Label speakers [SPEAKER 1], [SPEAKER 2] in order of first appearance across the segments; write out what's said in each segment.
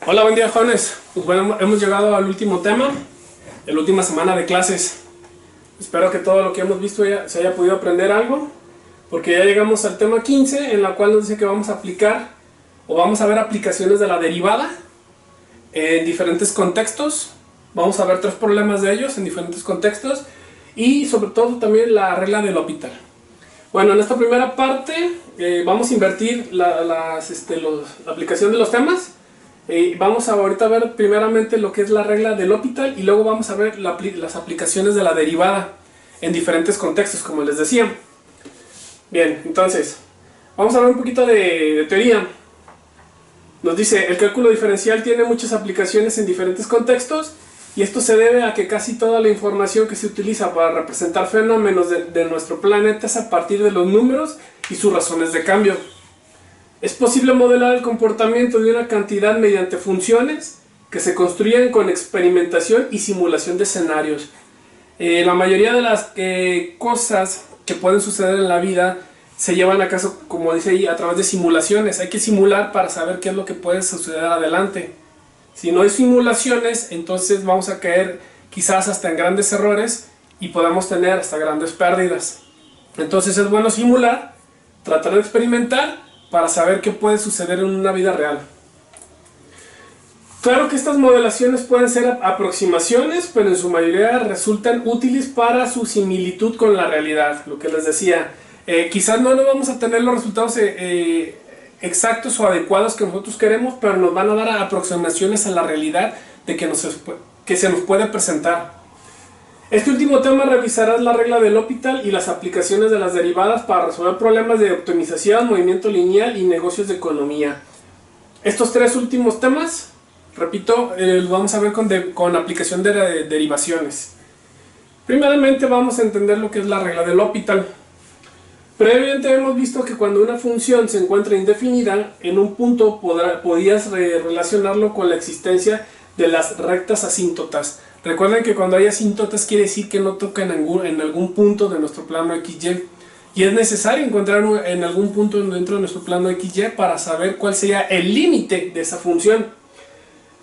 [SPEAKER 1] Hola, buen día, jóvenes. Pues bueno, hemos llegado al último tema de la última semana de clases. Espero que todo lo que hemos visto ya se haya podido aprender algo, porque ya llegamos al tema 15, en la cual nos dice que vamos a aplicar o vamos a ver aplicaciones de la derivada en diferentes contextos. Vamos a ver 3 problemas de ellos en diferentes contextos y sobre todo también la regla del L'Hopital. Bueno, en esta primera parte vamos a invertir la aplicación de los temas. Vamos a ahorita ver primeramente lo que es la regla del L'Hopital y luego vamos a ver las aplicaciones de la derivada en diferentes contextos, como les decía. Bien, entonces vamos a ver un poquito de teoría. Nos dice: el cálculo diferencial tiene muchas aplicaciones en diferentes contextos, y esto se debe a que casi toda la información que se utiliza para representar fenómenos de nuestro planeta es a partir de los números y sus razones de cambio. Es posible modelar el comportamiento de una cantidad mediante funciones que se construyen con experimentación y simulación de escenarios. La mayoría de las cosas que pueden suceder en la vida se llevan a cabo, como dice ahí, a través de simulaciones. Hay que simular para saber qué es lo que puede suceder adelante. Si no hay simulaciones, entonces vamos a caer quizás hasta en grandes errores y podemos tener hasta grandes pérdidas. Entonces es bueno simular, tratar de experimentar para saber qué puede suceder en una vida real. Claro que estas modelaciones pueden ser aproximaciones, pero en su mayoría resultan útiles para su similitud con la realidad. Lo que les decía, quizás no vamos a tener los resultados exactos o adecuados que nosotros queremos, pero nos van a dar aproximaciones a la realidad de que se nos puede presentar. Este último tema revisará la regla del L'Hopital y las aplicaciones de las derivadas para resolver problemas de optimización, movimiento lineal y negocios de economía. Estos 3 últimos temas, repito, los vamos a ver con aplicación de derivaciones. Primeramente vamos a entender lo que es la regla del L'Hopital. Previamente hemos visto que cuando una función se encuentra indefinida, en un punto podías relacionarlo con la existencia de las rectas asíntotas. Recuerden que cuando hay asíntotas quiere decir que no toca en algún punto de nuestro plano XY. Y es necesario encontrar en algún punto dentro de nuestro plano XY para saber cuál sería el límite de esa función.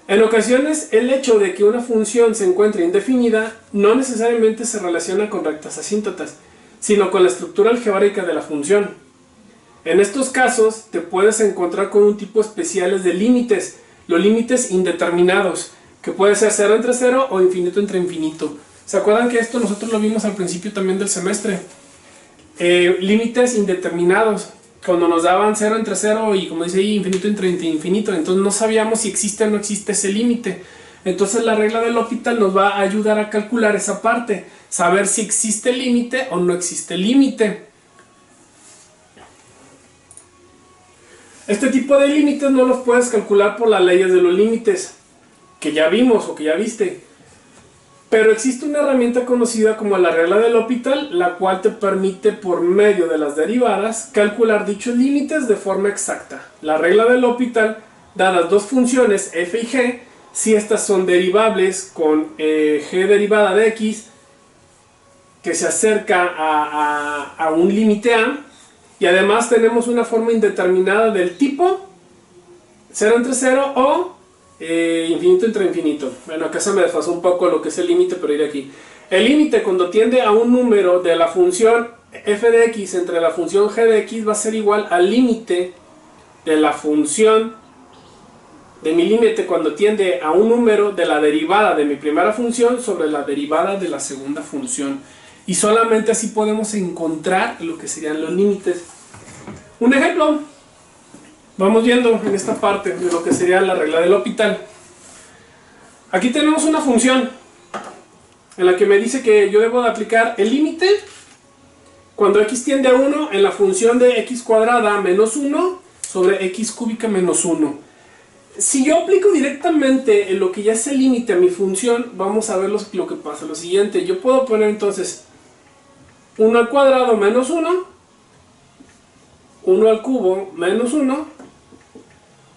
[SPEAKER 1] En ocasiones, el hecho de que una función se encuentre indefinida no necesariamente se relaciona con rectas asíntotas, sino con la estructura algebraica de la función. En estos casos te puedes encontrar con un tipo especiales de límites, los límites indeterminados, que puede ser 0 entre 0 o infinito entre infinito. ¿Se acuerdan que esto nosotros lo vimos al principio también del semestre? Límites indeterminados, cuando nos daban 0 entre 0 y, como dice ahí, infinito entre infinito, entonces no sabíamos si existe o no existe ese límite. Entonces la regla del L'Hopital nos va a ayudar a calcular esa parte, saber si existe límite o no existe límite. Este tipo de límites no los puedes calcular por las leyes de los límites, que ya vimos o que ya viste. Pero existe una herramienta conocida como la regla del L'Hopital, la cual te permite, por medio de las derivadas, calcular dichos límites de forma exacta. La regla del L'Hopital da las 2 funciones f y g, si estas son derivables con g derivada de x, que se acerca a un límite a, y además tenemos una forma indeterminada del tipo 0 entre 0 o infinito entre infinito. Bueno, acá se me desfasó un poco lo que es el límite, pero iré aquí. El límite, cuando tiende a un número de la función f de x entre la función g de x, va a ser igual al límite de la función de mi límite cuando tiende a un número de la derivada de mi primera función sobre la derivada de la segunda función. Y solamente así podemos encontrar lo que serían los límites. Un ejemplo. Vamos viendo en esta parte de lo que sería la regla del L'Hopital. Aquí tenemos una función en la que me dice que yo debo de aplicar el límite cuando x tiende a 1 en la función de x cuadrada menos 1 sobre x cúbica menos 1. Si yo aplico directamente en lo que ya es el límite a mi función, vamos a ver lo que pasa. Lo siguiente, yo puedo poner entonces 1 al cuadrado menos 1, 1 al cubo menos 1,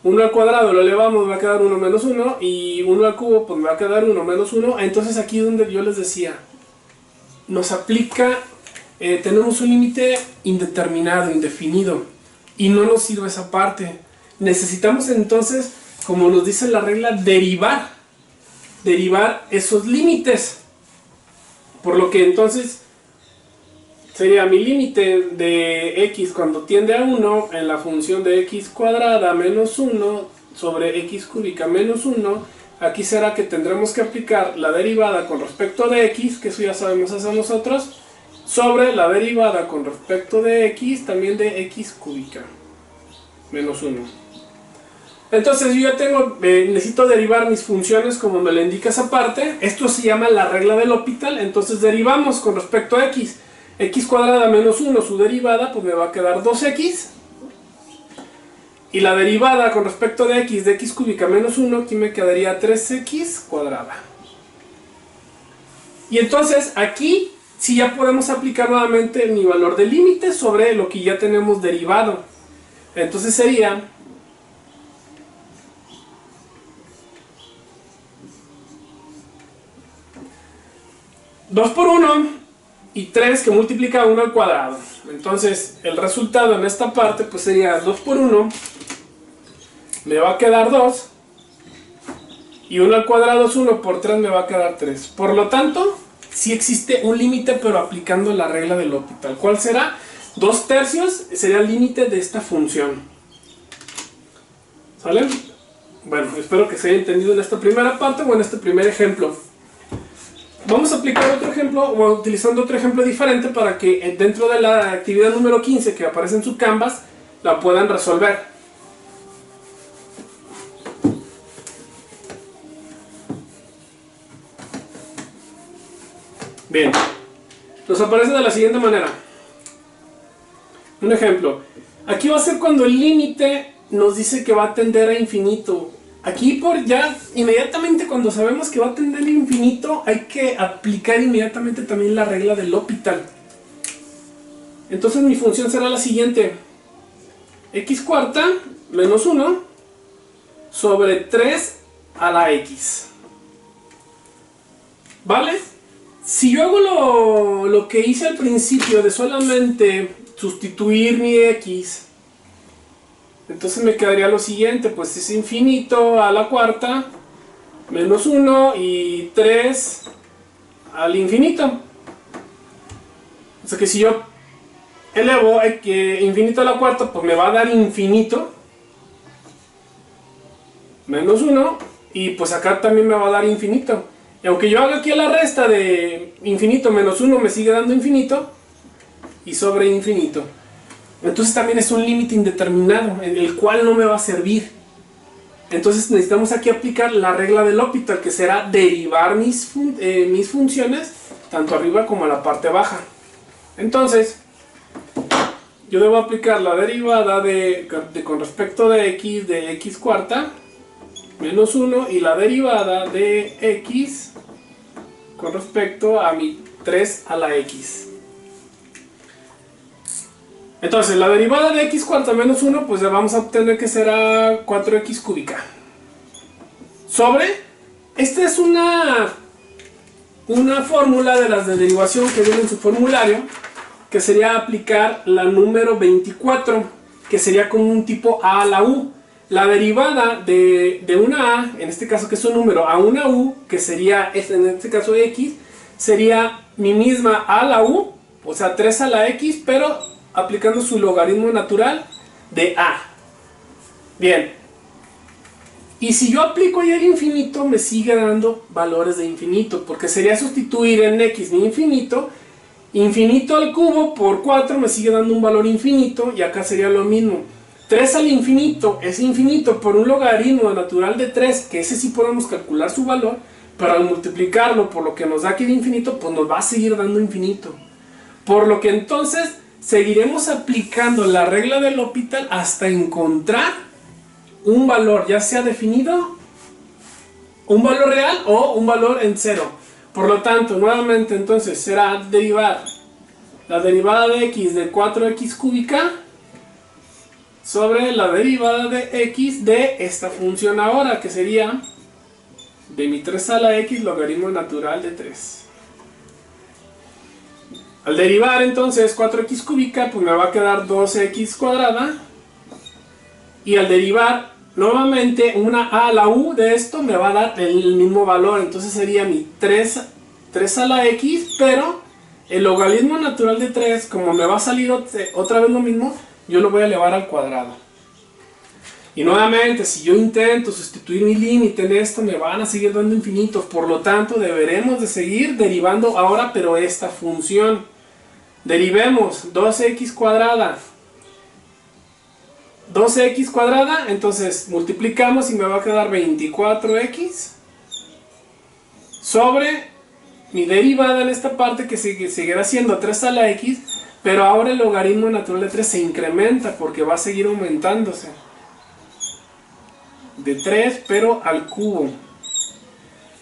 [SPEAKER 1] 1 al cuadrado lo elevamos, me va a quedar 1 menos 1, y 1 al cubo pues me va a quedar 1 menos 1. Entonces aquí donde yo les decía, nos aplica, tenemos un límite indeterminado, indefinido, y no nos sirve esa parte. Necesitamos entonces como nos dice la regla, derivar esos límites. Por lo que entonces sería mi límite de x cuando tiende a 1 en la función de x cuadrada menos 1 sobre x cúbica menos 1. Aquí será que tendremos que aplicar la derivada con respecto de x, que eso ya sabemos hacer nosotros, sobre la derivada con respecto de x, también de x cúbica menos 1. Entonces yo ya tengo, necesito derivar mis funciones como me lo indica esa parte. Esto se llama la regla del L'Hopital. Entonces derivamos con respecto a x. X cuadrada menos 1, su derivada, pues me va a quedar 2x. Y la derivada con respecto de x cúbica menos 1, aquí me quedaría 3x cuadrada. Y entonces aquí sí ya podemos aplicar nuevamente mi valor de límite sobre lo que ya tenemos derivado. Entonces sería 2 por 1 y 3 que multiplica 1 al cuadrado. Entonces el resultado en esta parte pues sería 2 por 1, me va a quedar 2, y 1 al cuadrado es 1, por 3 me va a quedar 3. Por lo tanto, sí existe un límite, pero aplicando la regla del L'Hopital. ¿Cuál será? 2/3 sería el límite de esta función. ¿Sale? Bueno, espero que se haya entendido en esta primera parte o en este primer ejemplo. Vamos a aplicar otro ejemplo, o utilizando otro ejemplo diferente para que dentro de la actividad número 15 que aparece en su Canvas, la puedan resolver. Bien, nos aparece de la siguiente manera. Un ejemplo. Aquí va a ser cuando el límite nos dice que va a tender a infinito. Aquí por ya, inmediatamente cuando sabemos que va a tender a infinito, hay que aplicar inmediatamente también la regla del L'Hopital. Entonces mi función será la siguiente. X cuarta menos 1 sobre 3 a la x. ¿Vale? Si yo hago lo que hice al principio de solamente sustituir mi x, entonces me quedaría lo siguiente, pues es infinito a la cuarta, menos 1 y 3 al infinito. O sea que si yo elevo infinito a la cuarta, pues me va a dar infinito, menos 1, y pues acá también me va a dar infinito. Y aunque yo haga aquí la resta de infinito menos 1, me sigue dando infinito y sobre infinito. Entonces también es un límite indeterminado, en el cual no me va a servir. Entonces necesitamos aquí aplicar la regla del L'Hopital, que será derivar mis funciones, tanto arriba como a la parte baja. Entonces, yo debo aplicar la derivada con respecto de x cuarta, menos 1, y la derivada de x con respecto a mi 3 a la x. Entonces la derivada de x cuarta menos 1, pues ya vamos a obtener que será 4x cúbica sobre, esta es una fórmula de las de derivación que viene en su formulario, que sería aplicar la número 24, que sería como un tipo a la u. La derivada de una a, en este caso que es un número, a una u, que sería en este caso x, sería mi misma a la u, o sea 3 a la x, pero aplicando su logaritmo natural de a. Bien, y si yo aplico ya el infinito, me sigue dando valores de infinito, porque sería sustituir en x mi infinito, infinito al cubo por 4 me sigue dando un valor infinito, y acá sería lo mismo. 3 al infinito es infinito por un logaritmo natural de 3, que ese sí podemos calcular su valor, pero al multiplicarlo por lo que nos da aquí de infinito, pues nos va a seguir dando infinito. Por lo que entonces seguiremos aplicando la regla del L'Hopital hasta encontrar un valor, ya sea definido, un valor real o un valor en cero. Por lo tanto, nuevamente entonces será derivar la derivada de x de 4x cúbica sobre la derivada de x de esta función ahora, que sería de mi 3 a la x logaritmo natural de 3. Al derivar entonces 4x cúbica, pues me va a quedar 2x cuadrada. Y al derivar nuevamente una a la u de esto me va a dar el mismo valor. Entonces sería mi 3 a la x, pero el logaritmo natural de 3, como me va a salir otra vez lo mismo, yo lo voy a elevar al cuadrado. Y nuevamente, si yo intento sustituir mi límite en esto, me van a seguir dando infinitos. Por lo tanto, deberemos de seguir derivando ahora, pero esta función. Derivemos 2x cuadrada. 2x cuadrada, entonces multiplicamos y me va a quedar 24x sobre mi derivada en esta parte, que seguirá siendo 3 a la x, pero ahora el logaritmo natural de 3 se incrementa porque va a seguir aumentándose. De 3, pero al cubo.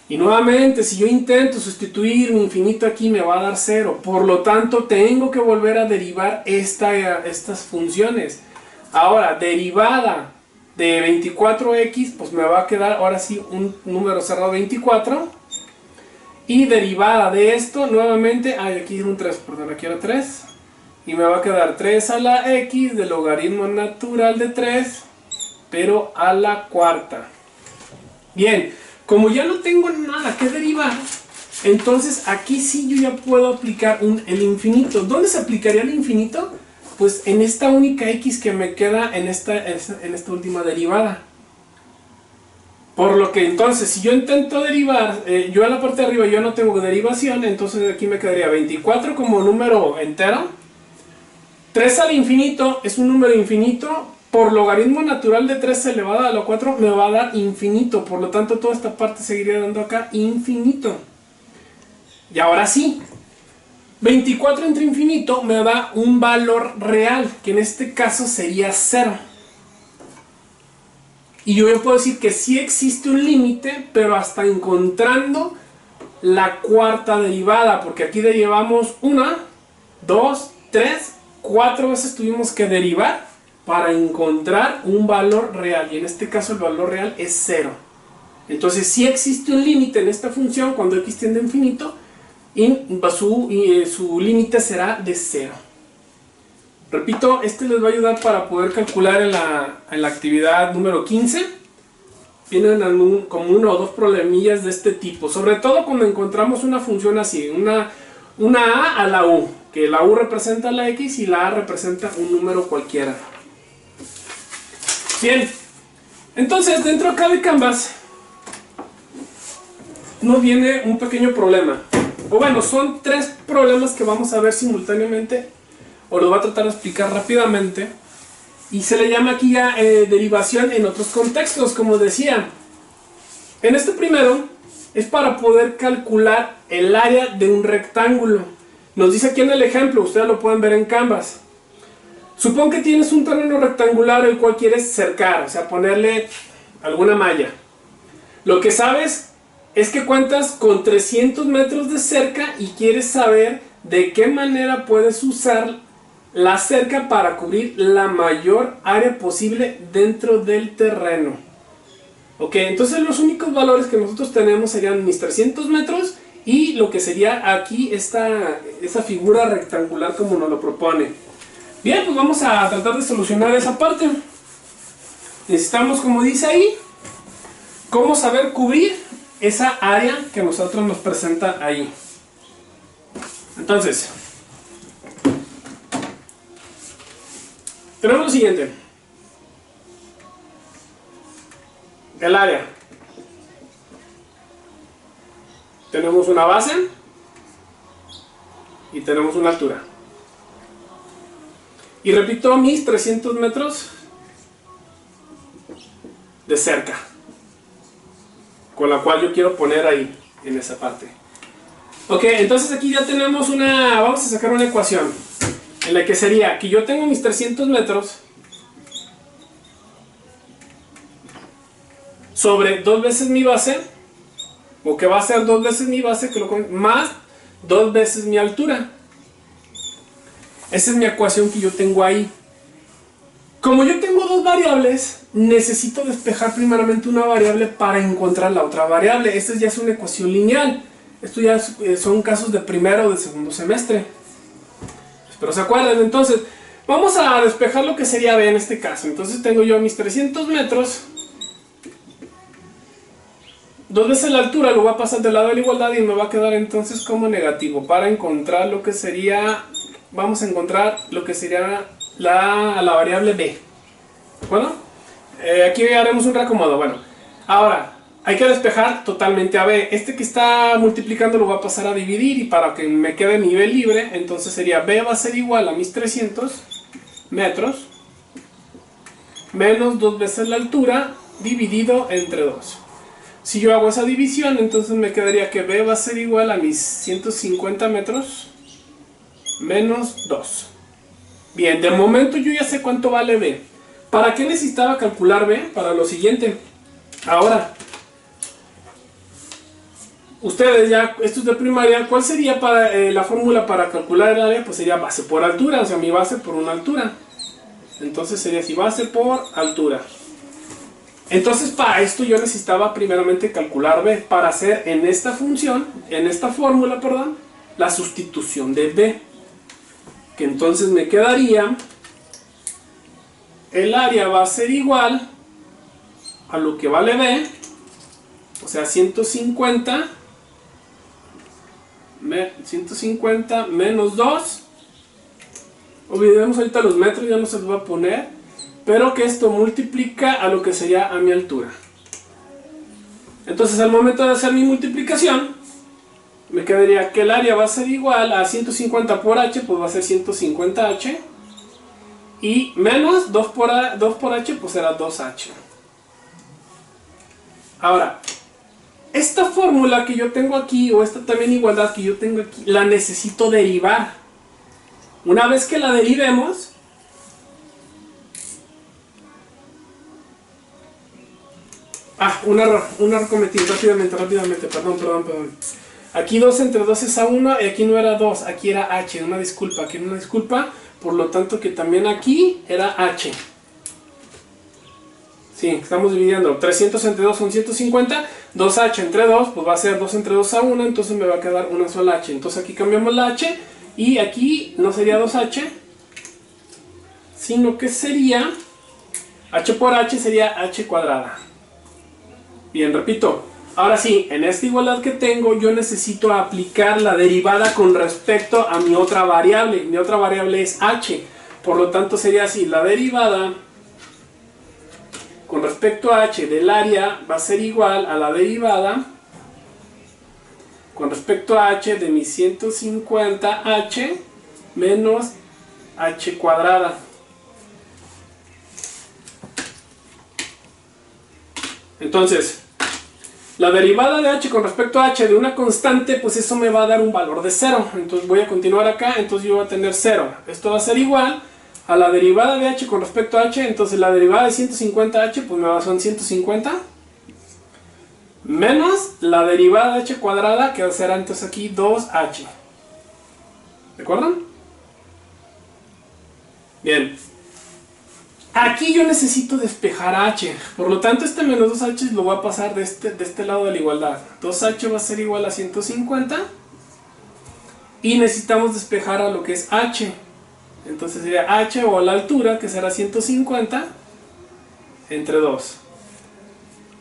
[SPEAKER 1] Y nuevamente, si yo intento sustituir mi infinito aquí, me va a dar 0. Por lo tanto, tengo que volver a derivar estas funciones. Ahora, derivada de 24x, pues me va a quedar ahora sí un número cerrado 24. Y derivada de esto, nuevamente, aquí era un 3, perdón, aquí era 3. Y me va a quedar 3 a la x del logaritmo natural de 3, pero a la cuarta. Bien, como ya no tengo nada que derivar, entonces aquí sí yo ya puedo aplicar el infinito. ¿Dónde se aplicaría el infinito? Pues en esta única x que me queda en esta última derivada. Por lo que entonces, si yo intento derivar, yo en la parte de arriba yo no tengo derivación, entonces aquí me quedaría 24 como número entero. 3 al infinito es un número infinito, por logaritmo natural de 3 elevado a la 4 me va a dar infinito, por lo tanto toda esta parte seguiría dando acá infinito. Y ahora sí, 24 entre infinito me da un valor real, que en este caso sería 0. Y yo ya puedo decir que sí existe un límite, pero hasta encontrando la cuarta derivada, porque aquí derivamos 1, 2, 3, 4 veces tuvimos que derivar para encontrar un valor real, y en este caso el valor real es 0. Entonces sí existe un límite en esta función cuando x tiende a infinito, y su límite será de 0. Repito, este les va a ayudar para poder calcular en la actividad número 15. Vienen como 1 o 2 problemillas de este tipo, sobre todo cuando encontramos una función así, una a a la u, que la u representa la x y la a representa un número cualquiera. Bien, entonces dentro acá de Canvas nos viene un pequeño problema, o bueno, son 3 problemas que vamos a ver simultáneamente, o lo voy a tratar de explicar rápidamente, y se le llama aquí ya derivación en otros contextos, como decía. En este primero es para poder calcular el área de un rectángulo. Nos dice aquí en el ejemplo, ustedes lo pueden ver en Canvas. Supón que tienes un terreno rectangular el cual quieres cercar, o sea, ponerle alguna malla. Lo que sabes es que cuentas con 300 metros de cerca y quieres saber de qué manera puedes usar la cerca para cubrir la mayor área posible dentro del terreno. Ok, entonces los únicos valores que nosotros tenemos serían mis 300 metros y lo que sería aquí esa figura rectangular como nos lo propone. Bien, pues vamos a tratar de solucionar esa parte. Necesitamos, como dice ahí, cómo saber cubrir esa área que a nosotros nos presenta ahí. Entonces, tenemos lo siguiente. El área. Tenemos una base y tenemos una altura. Y repito, mis 300 metros de cerca, con la cual yo quiero poner ahí, en esa parte. Ok, entonces aquí ya tenemos vamos a sacar una ecuación, en la que sería que yo tengo mis 300 metros sobre 2 veces mi base, o que va a ser 2 veces mi base, más 2 veces mi altura. Esa es mi ecuación que yo tengo ahí. Como yo tengo 2 variables, necesito despejar primeramente una variable para encontrar la otra variable. Esta ya es una ecuación lineal. Esto ya son casos de primero o de segundo semestre. Espero se acuerden. Entonces, vamos a despejar lo que sería B en este caso. Entonces tengo yo mis 300 metros 2 veces la altura lo voy a pasar del lado de la igualdad y me va a quedar entonces como negativo. Para encontrar lo que sería, vamos a encontrar lo que sería la variable b. Bueno, aquí haremos un reacomodo. Bueno, ahora hay que despejar totalmente a b. Este que está multiplicando lo voy a pasar a dividir, y para que me quede nivel libre, entonces sería b va a ser igual a mis 300 metros menos 2 veces la altura dividido entre 2. Si yo hago esa división, entonces me quedaría que b va a ser igual a mis 150 metros menos 2. Bien, de momento yo ya sé cuánto vale b. ¿Para qué necesitaba calcular b? Para lo siguiente. Ahora, ustedes ya, esto es de primaria, ¿cuál sería la fórmula para calcular el área? Pues sería base por altura, o sea, mi base por una altura. Entonces sería así, base por altura. Entonces para esto yo necesitaba primeramente calcular b, para hacer en esta función, en esta fórmula, perdón, la sustitución de b. Que entonces me quedaría, el área va a ser igual a lo que vale b, o sea 150 menos 2. Olvidemos ahorita los metros, ya no se los voy a poner, pero que esto multiplica a lo que sería a mi altura. Entonces al momento de hacer mi multiplicación, me quedaría que el área va a ser igual a 150 por h, pues va a ser 150h, y menos 2 por h, pues será 2h. Ahora, esta fórmula que yo tengo aquí, o esta también igualdad que yo tengo aquí, la necesito derivar. Una vez que la derivemos, un error cometí rápidamente, perdón. Aquí 2 entre 2 es a 1, y aquí no era 2, aquí era h, una disculpa, por lo tanto que también aquí era h. Sí, estamos dividiendo, 300 entre 2 son 150, 2h entre 2, pues va a ser 2 entre 2 a 1, entonces me va a quedar una sola h. Entonces aquí cambiamos la h, y aquí no sería 2h, sino que sería, h por h sería h cuadrada. Bien, repito, ahora sí, en esta igualdad que tengo, yo necesito aplicar la derivada con respecto a mi otra variable. Mi otra variable es h, por lo tanto sería así, la derivada con respecto a h del área va a ser igual a la derivada con respecto a h de mi 150h menos h cuadrada. Entonces, la derivada de h con respecto a h de una constante, pues eso me va a dar un valor de 0. Entonces voy a continuar acá, entonces yo voy a tener 0. Esto va a ser igual a la derivada de h con respecto a h, entonces la derivada de 150h, pues me va a ser 150. Menos la derivada de h cuadrada, que será entonces aquí 2h. ¿De acuerdo? Bien. Aquí yo necesito despejar h, por lo tanto este menos 2h lo voy a pasar de este lado de la igualdad. 2h va a ser igual a 150 y necesitamos despejar a lo que es h. Entonces sería h o la altura, que será 150 entre 2.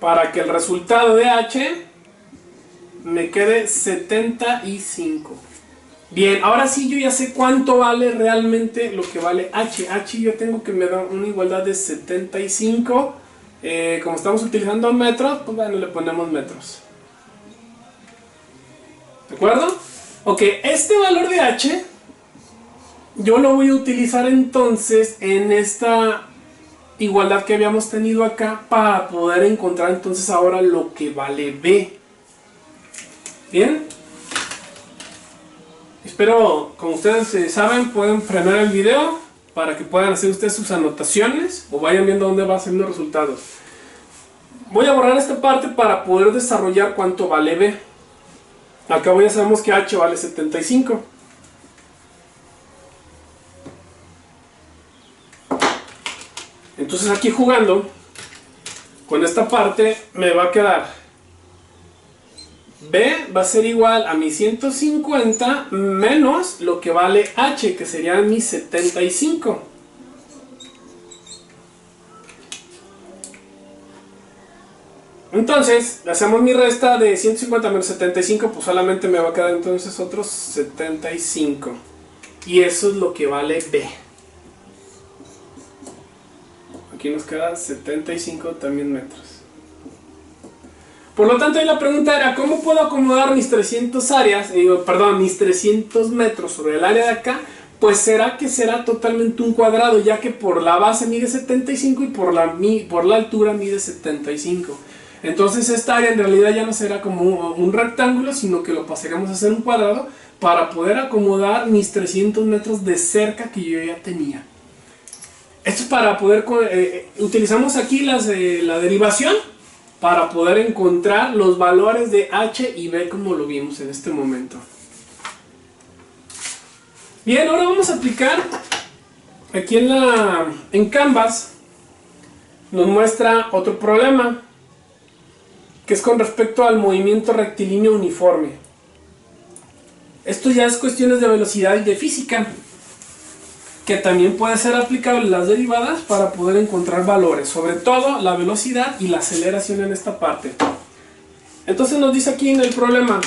[SPEAKER 1] Para que el resultado de h me quede 75. Bien, ahora sí yo ya sé cuánto vale realmente lo que vale h. H yo tengo que me da una igualdad de 75. Como estamos utilizando metros, pues bueno, le ponemos metros. ¿De acuerdo? Ok, este valor de h yo lo voy a utilizar entonces en esta igualdad que habíamos tenido acá para poder encontrar entonces ahora lo que vale b. Bien. Espero, como ustedes saben, pueden frenar el video para que puedan hacer ustedes sus anotaciones o vayan viendo dónde va haciendo resultados. Voy a borrar esta parte para poder desarrollar cuánto vale b. Acá ya sabemos que h vale 75. Entonces aquí jugando con esta parte me va a quedar b va a ser igual a mi 150 menos lo que vale h, que sería mi 75. Entonces, hacemos mi resta de 150 menos 75, pues solamente me va a quedar entonces otros 75. Y eso es lo que vale B. Aquí nos queda 75 también metros. Por lo tanto, ahí la pregunta era, ¿cómo puedo acomodar mis 300 áreas, mis 300 metros sobre el área de acá? Pues será que será totalmente un cuadrado, ya que por la base mide 75 y por la altura mide 75. Entonces esta área en realidad ya no será como un rectángulo, sino que lo pasaremos a ser un cuadrado para poder acomodar mis 300 metros de cerca que yo ya tenía. Esto es para poder, utilizamos aquí la derivación para poder encontrar los valores de H y B como lo vimos en este momento. Bien, ahora vamos a aplicar aquí en Canvas, nos muestra otro problema, que es con respecto al movimiento rectilíneo uniforme. Esto ya es cuestiones de velocidad y de física, que también puede ser aplicable las derivadas para poder encontrar valores, sobre todo la velocidad y la aceleración en esta parte. Entonces nos dice aquí en el problema,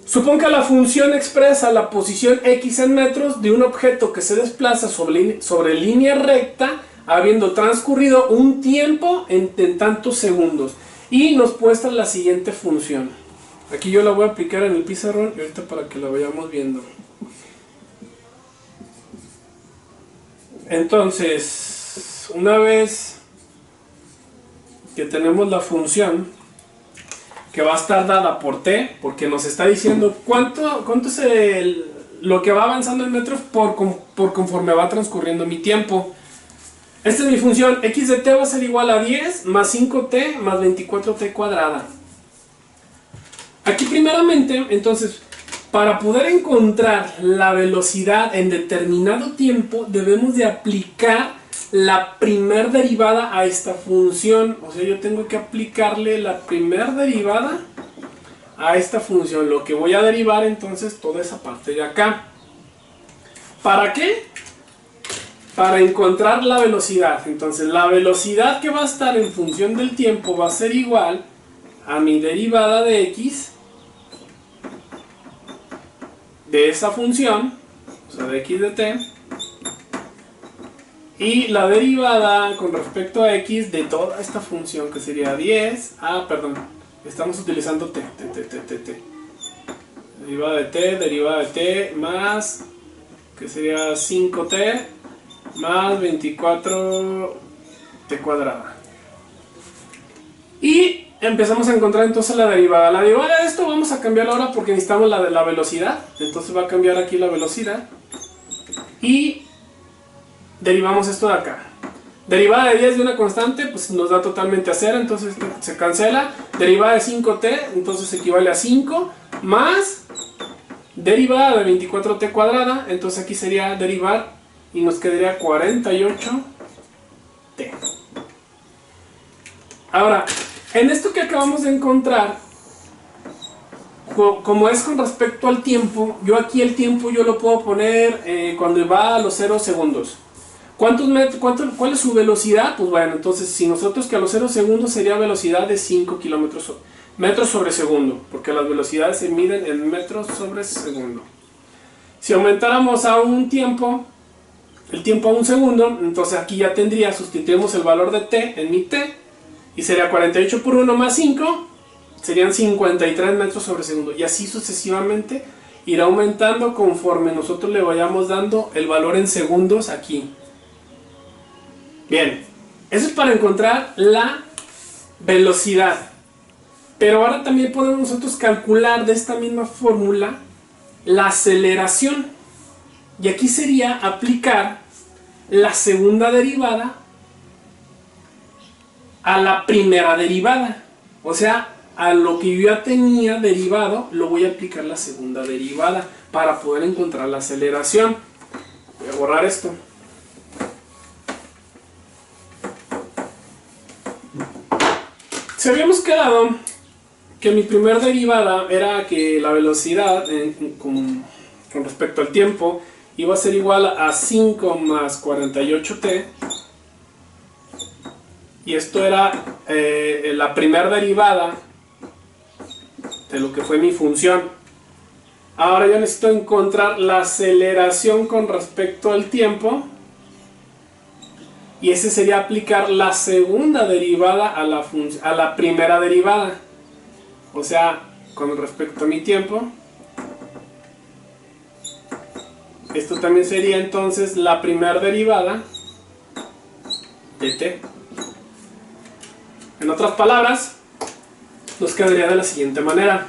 [SPEAKER 1] supón que la función expresa la posición x en metros de un objeto que se desplaza sobre línea recta, habiendo transcurrido un tiempo en tantos segundos, y nos muestra la siguiente función. Aquí yo la voy a aplicar en el pizarrón y ahorita para que la vayamos viendo. Entonces, una vez que tenemos la función que va a estar dada por t, porque nos está diciendo cuánto es lo que va avanzando en metros por conforme va transcurriendo mi tiempo. Esta es mi función, x de t va a ser igual a 10 más 5t más 24t cuadrada. Aquí primeramente, entonces, para poder encontrar la velocidad en determinado tiempo, debemos de aplicar la primer derivada a esta función. O sea, yo tengo que aplicarle la primer derivada a esta función. Lo que voy a derivar entonces toda esa parte de acá. ¿Para qué? Para encontrar la velocidad. Entonces la velocidad que va a estar en función del tiempo va a ser igual a mi derivada de x de esa función, o sea de x de t, y la derivada con respecto a x de toda esta función, que sería 10, estamos utilizando t. Derivada de t más, que sería 5t más 24t cuadrada. Y empezamos a encontrar entonces la derivada. La derivada de esto vamos a cambiar ahora porque necesitamos la de la velocidad. Entonces va a cambiar aquí la velocidad. Y derivamos esto de acá. Derivada de 10 de una constante, pues nos da totalmente a 0, entonces se cancela. Derivada de 5t, entonces equivale a 5, más derivada de 24t cuadrada, entonces aquí sería derivar y nos quedaría 48t. Ahora, en esto que acabamos de encontrar, como es con respecto al tiempo, yo aquí el tiempo yo lo puedo poner cuando va a los 0 segundos. ¿Cuál es su velocidad? Pues bueno, entonces si nosotros que a los 0 segundos sería velocidad de 5 metros sobre segundo, porque las velocidades se miden en metros sobre segundo. Si aumentáramos a un tiempo, el tiempo a un segundo, entonces aquí ya sustituimos el valor de t en mi t, y sería 48 por 1 más 5, serían 53 metros sobre segundo, y así sucesivamente irá aumentando conforme nosotros le vayamos dando el valor en segundos aquí. Bien, eso es para encontrar la velocidad. Pero ahora también podemos nosotros calcular de esta misma fórmula la aceleración. Y aquí sería aplicar la segunda derivada a la primera derivada. O sea, a lo que yo ya tenía derivado, lo voy a aplicar la segunda derivada para poder encontrar la aceleración. Voy a borrar esto. Si habíamos quedado que mi primer derivada era que la velocidad con respecto al tiempo iba a ser igual a 5 más 48t, y esto era la primera derivada de lo que fue mi función. Ahora yo necesito encontrar la aceleración con respecto al tiempo, y ese sería aplicar la segunda derivada a la primera derivada, o sea, con respecto a mi tiempo. Esto también sería entonces la primera derivada de t. En otras palabras, nos quedaría de la siguiente manera.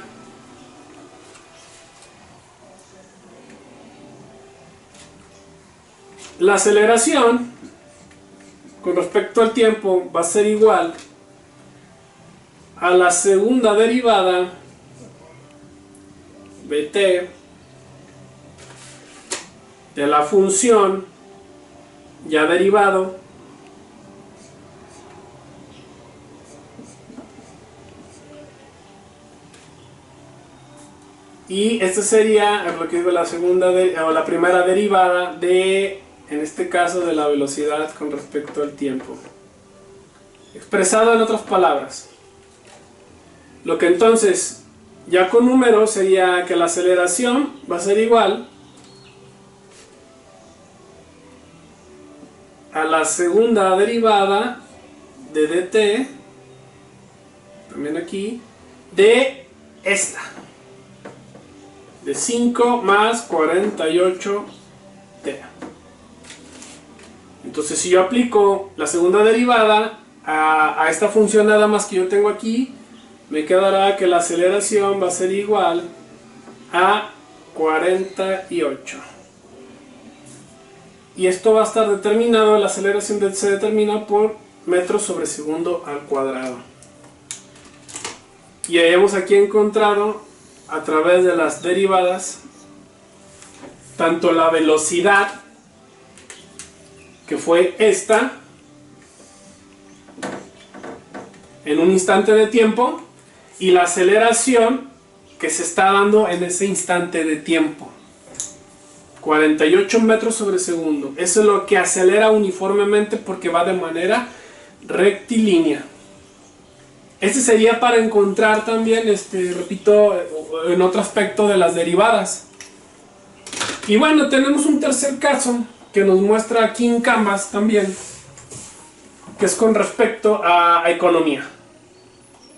[SPEAKER 1] La aceleración con respecto al tiempo va a ser igual a la segunda derivada de t de la función ya derivado y esta sería lo que digo, la segunda o la primera derivada de, en este caso, de la velocidad con respecto al tiempo. Expresado en otras palabras, lo que entonces ya con números sería que la aceleración va a ser igual a la segunda derivada de dt, también aquí, de esta, de 5 más 48t. Entonces si yo aplico la segunda derivada a esta función nada más que yo tengo aquí, me quedará que la aceleración va a ser igual a 48. Y esto va a estar determinado, la aceleración se determina por metros sobre segundo al cuadrado. Y hayamos aquí encontrado, a través de las derivadas, tanto la velocidad, que fue esta, en un instante de tiempo, y la aceleración que se está dando en ese instante de tiempo. 48 metros sobre segundo. Eso es lo que acelera uniformemente porque va de manera rectilínea. Este sería para encontrar también, repito, en otro aspecto de las derivadas. Y bueno, tenemos un tercer caso que nos muestra aquí en Canvas también, que es con respecto a economía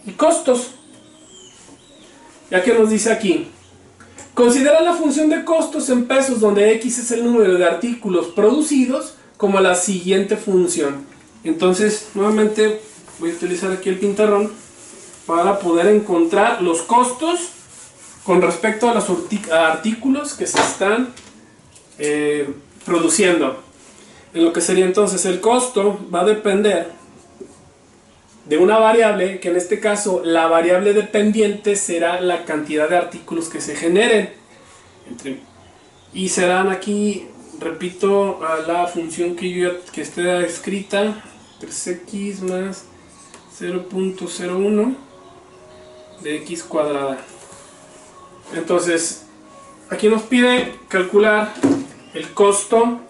[SPEAKER 1] y costos. Ya que nos dice aquí: considera la función de costos en pesos, donde X es el número de artículos producidos, como la siguiente función. Entonces, nuevamente voy a utilizar aquí el pintarrón para poder encontrar los costos con respecto a los artículos que se están produciendo. En lo que sería entonces el costo va a depender de una variable, que en este caso la variable dependiente será la cantidad de artículos que se generen. Y serán aquí, repito, a la función que esté escrita, 3x más 0.01 de x cuadrada. Entonces, aquí nos pide calcular el costo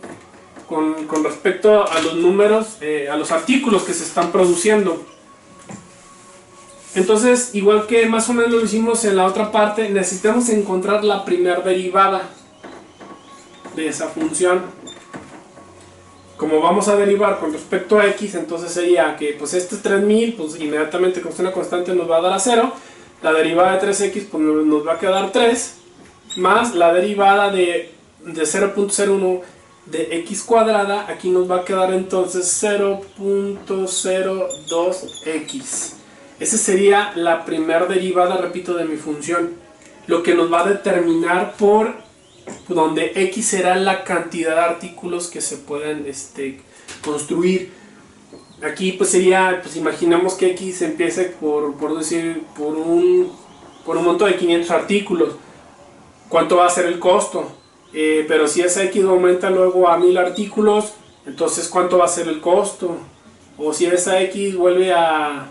[SPEAKER 1] con respecto a los números, a los artículos que se están produciendo. Entonces, igual que más o menos lo hicimos en la otra parte, necesitamos encontrar la primera derivada de esa función. Como vamos a derivar con respecto a x, entonces sería que pues este es 3000, pues inmediatamente como es una constante nos va a dar a 0. La derivada de 3x pues nos va a quedar 3, más la derivada de 0.01 de x cuadrada, aquí nos va a quedar entonces 0.02x. Esa sería la primera derivada, repito, de mi función, lo que nos va a determinar por donde x será la cantidad de artículos que se pueden construir. Aquí pues sería, pues imaginemos que x empiece por un monto de 500 artículos. ¿Cuánto va a ser el costo? Pero si esa x aumenta luego a 1000 artículos, entonces ¿cuánto va a ser el costo? O si esa x vuelve a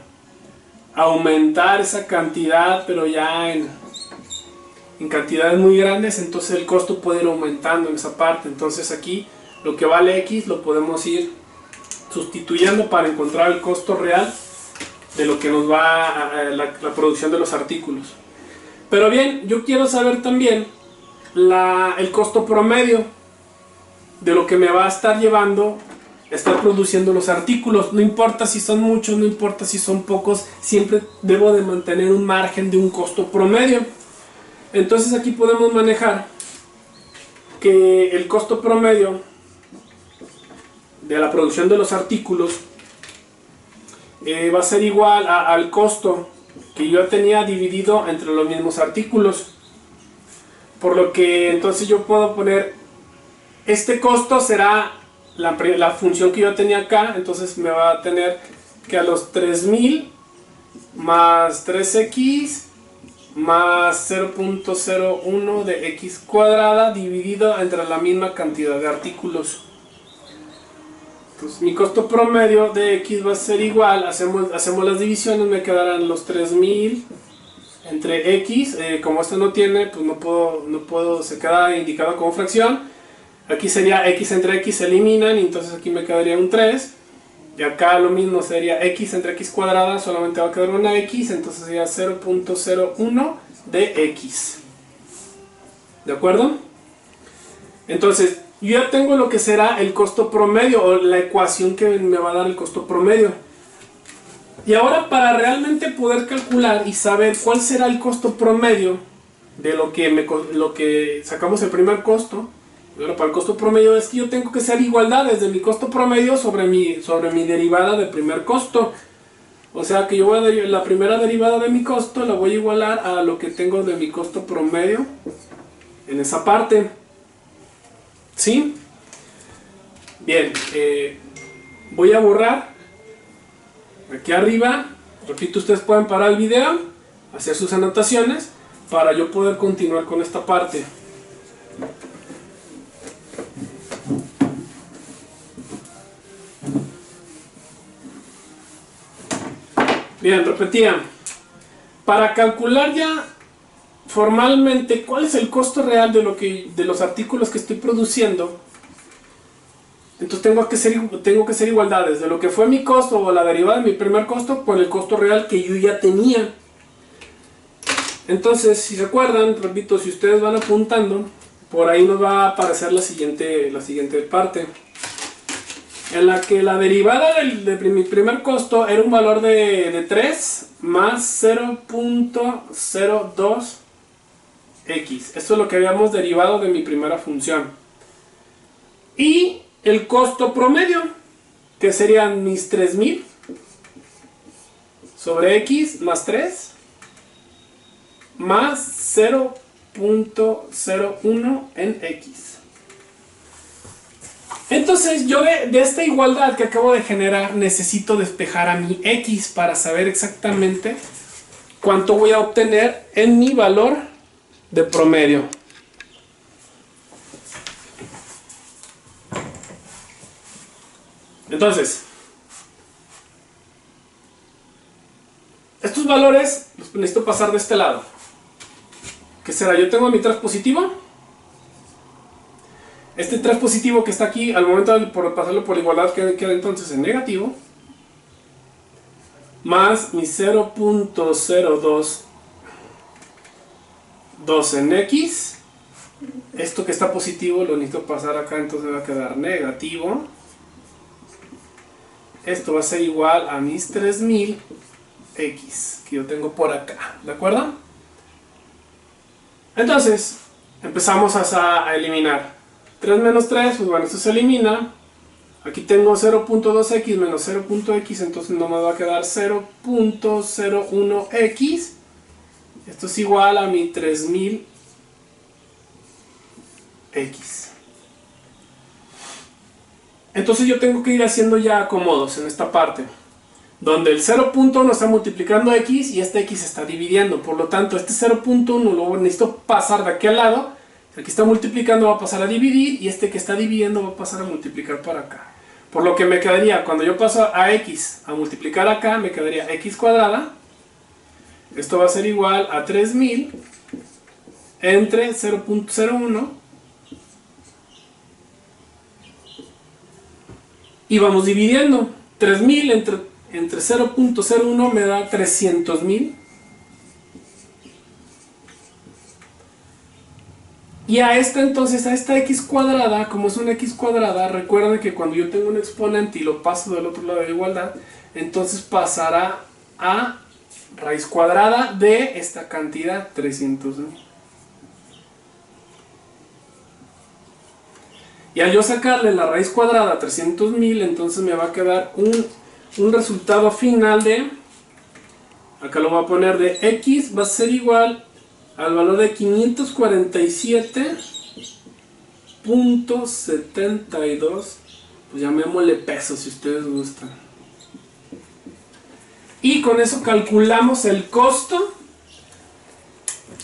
[SPEAKER 1] aumentar esa cantidad, pero ya en cantidades muy grandes, entonces el costo puede ir aumentando en esa parte. Entonces aquí lo que vale x lo podemos ir sustituyendo para encontrar el costo real de lo que nos va a la producción de los artículos. Pero bien, yo quiero saber también el costo promedio de lo que me va a estar llevando estar produciendo los artículos. No importa si son muchos, no importa si son pocos, siempre debo de mantener un margen de un costo promedio. Entonces aquí podemos manejar que el costo promedio de la producción de los artículos va a ser igual al costo que yo tenía dividido entre los mismos artículos. Por lo que entonces yo puedo poner, este costo será la función que yo tenía acá, entonces me va a tener que a los 3000 más 3x más 0.01 de x cuadrada dividido entre la misma cantidad de artículos. Entonces mi costo promedio de x va a ser igual, hacemos las divisiones, me quedarán los 3000 entre x, como esto no tiene, pues no puedo, se queda indicado como fracción. Aquí sería x entre x, se eliminan, y entonces aquí me quedaría un 3. Y acá lo mismo sería x entre x cuadrada, solamente va a quedar una x, entonces sería 0.01 de x. ¿De acuerdo? Entonces, yo ya tengo lo que será el costo promedio, o la ecuación que me va a dar el costo promedio. Y ahora, para realmente poder calcular y saber cuál será el costo promedio de lo que sacamos el primer costo, bueno, para el costo promedio es que yo tengo que hacer igualdades de mi costo promedio sobre mi derivada de primer costo. O sea que yo voy a la primera derivada de mi costo la voy a igualar a lo que tengo de mi costo promedio en esa parte. ¿Sí? Bien, voy a borrar aquí arriba. Repito, ustedes pueden parar el video, hacer sus anotaciones para yo poder continuar con esta parte. Bien, repetía, para calcular ya formalmente cuál es el costo real de los artículos que estoy produciendo, entonces tengo que ser igualdades de lo que fue mi costo o la derivada de mi primer costo con el costo real que yo ya tenía. Entonces, si recuerdan, repito, si ustedes van apuntando, por ahí nos va a aparecer la siguiente parte, en la que la derivada de mi primer costo era un valor de 3 más 0.02x. Esto es lo que habíamos derivado de mi primera función. Y el costo promedio, que serían mis 3000 sobre x más 3 más 0.01 en x. Entonces yo de esta igualdad que acabo de generar necesito despejar a mi x para saber exactamente cuánto voy a obtener en mi valor de promedio. Entonces, estos valores los necesito pasar de este lado. ¿Qué será? Yo tengo mi 3 positivo. Este 3 positivo que está aquí, al momento de pasarlo por igualdad, queda entonces en negativo. Más mi 0.022 en x. Esto que está positivo lo necesito pasar acá, entonces va a quedar negativo. Esto va a ser igual a mis 3000 x que yo tengo por acá. ¿De acuerdo? Entonces, empezamos a eliminar. 3 menos 3, pues bueno, esto se elimina. Aquí tengo 0.2x menos 0.x, entonces no me va a quedar 0.01x. Esto es igual a mi 3000x. Entonces yo tengo que ir haciendo ya acomodos en esta parte, donde el 0.1 está multiplicando x y este x está dividiendo. Por lo tanto, este 0.1 lo necesito pasar de aquí al lado. El que está multiplicando va a pasar a dividir y este que está dividiendo va a pasar a multiplicar para acá. Por lo que me quedaría, cuando yo paso a x a multiplicar acá, me quedaría x cuadrada. Esto va a ser igual a 3000 entre 0.01 Y vamos dividiendo. 3000 entre 0.01 me da 300.000. Y a esta entonces, a esta x cuadrada, como es una x cuadrada, recuerden que cuando yo tengo un exponente y lo paso del otro lado de la igualdad, entonces pasará a raíz cuadrada de esta cantidad, 300.000. Y al yo sacarle la raíz cuadrada a 300.000, entonces me va a quedar un resultado final de, acá lo voy a poner, de x va a ser igual al valor de 547.72, pues llamémosle pesos si ustedes gustan. Y con eso calculamos el costo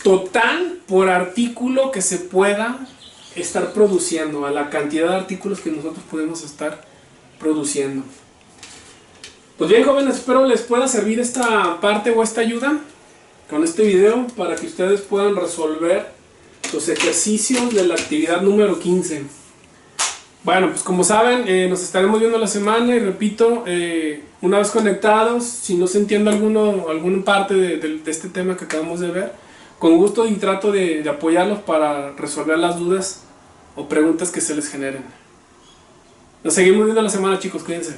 [SPEAKER 1] total por artículo que se pueda estar produciendo, a la cantidad de artículos que nosotros podemos estar produciendo. Pues bien, jóvenes, espero les pueda servir esta parte o esta ayuda con este video para que ustedes puedan resolver los ejercicios de la actividad número 15. Bueno, pues como saben, nos estaremos viendo la semana y repito, una vez conectados, si no se entiende alguna parte de este tema que acabamos de ver, con gusto y trato de apoyarlos para resolver las dudas o preguntas que se les generen. Nos seguimos viendo la semana, chicos, cuídense.